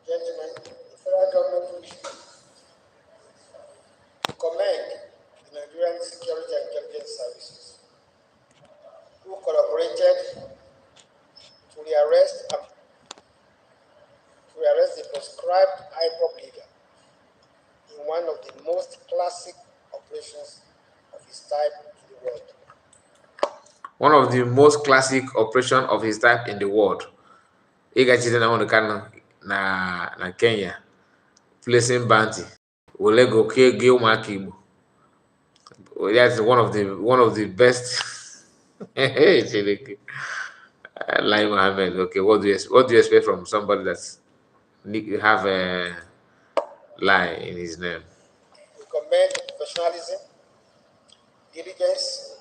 Gentlemen, the federal government wishes to commend the Nigerian security and intelligence services who collaborated to rearrest the proscribed IPOB leader in one of the most classic operations of his type in the world. One of the most classic operations of his type in the world. Na Kenya, placing bounty. That's one of the best. Lai Mohammed. Okay, what do you expect from somebody that's have a lie in his name? We commend the professionalism, diligence,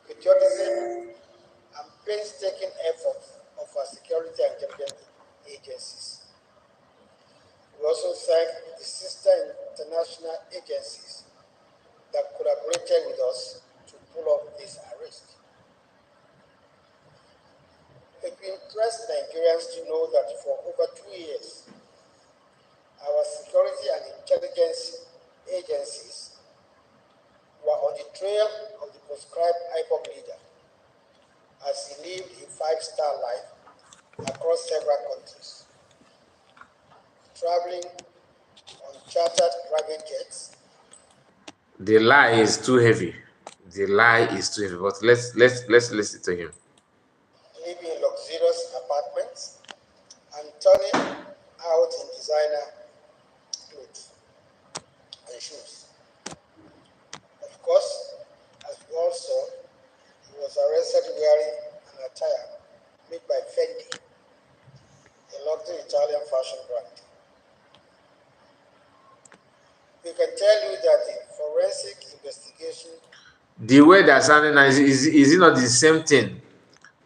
patriotism, and painstaking efforts of our security and intelligence agencies. We also thank the sister international agencies that collaborated with us to pull off this arrest. It will interest Nigerians to know that for over 2 years, our security and intelligence agencies were on the trail of the proscribed IPOB leader as he lived a 5-star life across several countries, traveling on chartered private jets. The lie is too heavy. The lie is too heavy. But let's listen to him. Living in luxurious apartments and turning out in designer clothes and shoes. Of course, as we all saw, he was arrested wearing an attire made by Fendi, a luxury Italian fashion brand. We can tell you that the forensic investigation The way they're sounding now, is it not the same thing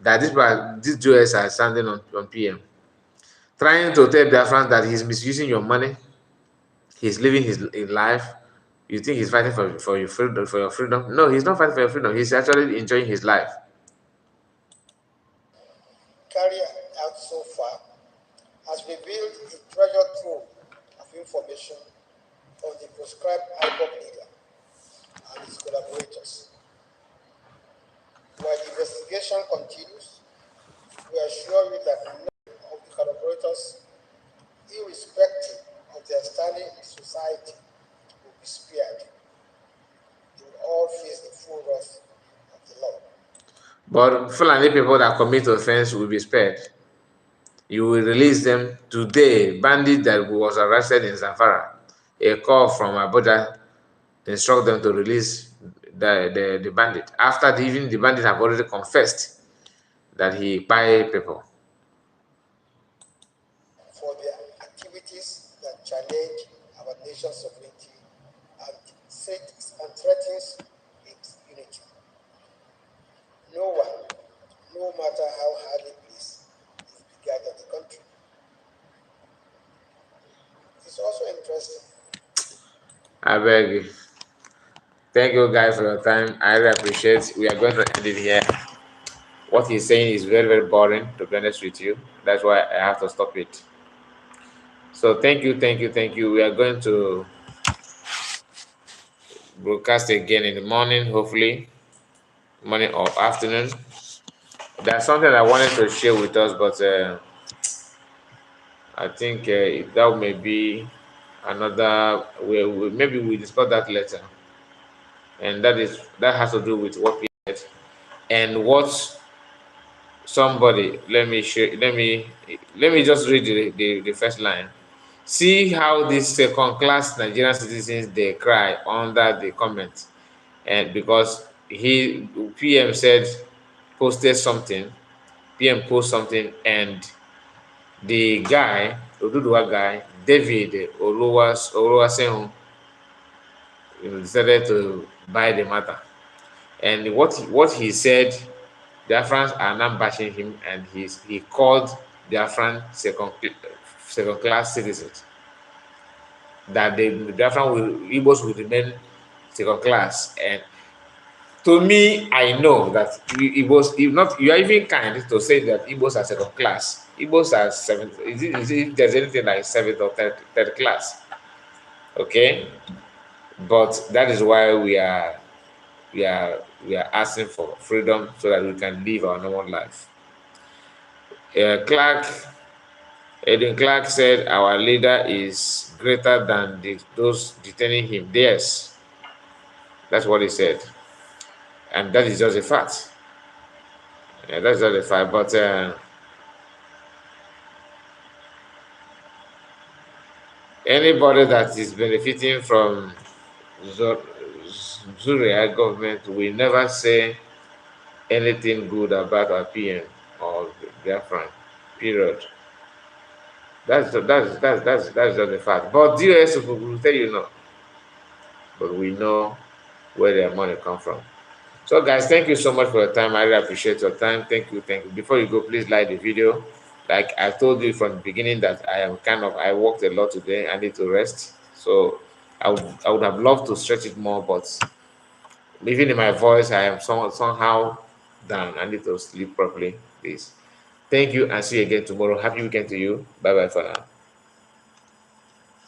that these Joes are sounding on PM? Trying to tell Biafran that he's misusing your money, he's living his life. You think he's fighting for your freedom, for your freedom? No, he's not fighting for your freedom. He's actually enjoying his life. Carry out so far has revealed a treasure trove of information on the proscribed IPOP leader and his collaborators. While the investigation continues, we assure you that none of the collaborators, irrespective of their standing in society, will be spared. They will all face the full wrath of the law. But Fulani people that commit offense will be spared. You will release them today. Bandit that was arrested in Zamfara, a call from Abuja instruct them to release the bandit. After even the bandit have already confessed that he buy people. For their activities that challenge our nation's sovereignty and threatens its unity. No one, no matter how hardly placed, is bigger than the country. It's also interesting. I beg you. Thank you guys for your time. I really appreciate. We are going to end it here. What he's saying is very, very boring, to be honest with you. That's why I have to stop it. So thank you, thank you, thank you. We are going to broadcast again in the morning, hopefully, morning or afternoon. There's something I wanted to share with us, but I think that may be another. Maybe we discuss that later, and that has to do with what we had and what somebody. Let me just read the first line. See how these second-class Nigerian citizens they cry under the comment, and because PM said posted something, PM post something, and the guy, Oduduwa guy, David Oluwaseun, decided to buy the matter, and what he said, Biafrans are now bashing him, and he called Biafran second class citizens, that the Biafran Igbos will remain second class. And to me, I know that Igbos, if not, you are even kind to say that Igbos are second class. Igbos are seventh. If there's anything like seventh or third class, okay. But that is why we are asking for freedom so that we can live our normal life. Edwin Clark said our leader is greater than those detaining him. Yes, that's what he said, and that is just a fact. Yeah, that's just a fact. But anybody that is benefiting from Zuria government will never say anything good about our PM or Biafran. Period. That's just a fact. But US will tell you no. But we know where their money come from. So guys, thank you so much for your time. I really appreciate your time. Thank you. Before you go, please like the video. Like I told you from the beginning that I worked a lot today. I need to rest. So I would have loved to stretch it more, but even in my voice, I am somehow down. I need to sleep properly, please. Thank you and see you again tomorrow. Happy weekend to you. Bye bye for now.